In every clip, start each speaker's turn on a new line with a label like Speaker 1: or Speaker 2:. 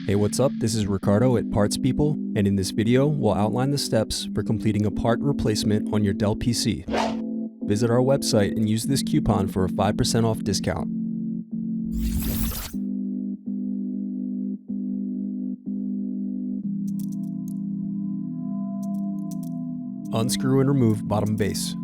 Speaker 1: Hey, what's up? This is Ricardo at Parts People, and in this video, we'll outline the steps for completing a part replacement on your Dell PC. Visit our website and use this coupon for a 5% off discount. Unscrew and remove bottom base.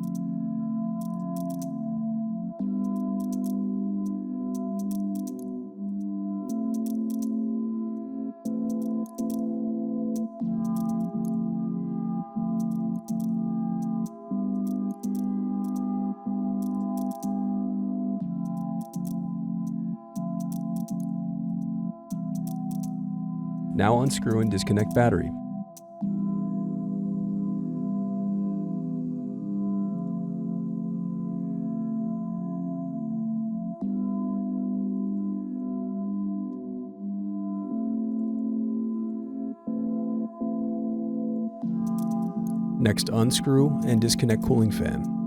Speaker 1: Now unscrew and disconnect battery. Next, unscrew and disconnect cooling fan.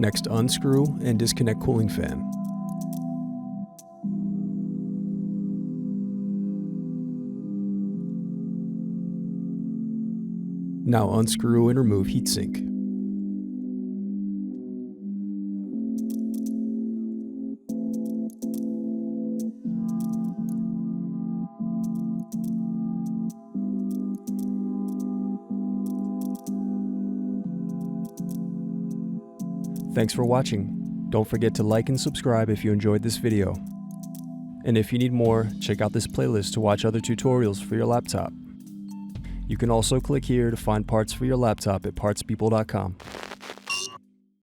Speaker 1: Next, unscrew and disconnect cooling fan. Now unscrew and remove heatsink. Thanks for watching. Don't forget to like and subscribe if you enjoyed this video. And if you need more, check out this playlist to watch other tutorials for your laptop. You can also click here to find parts for your laptop at partspeople.com.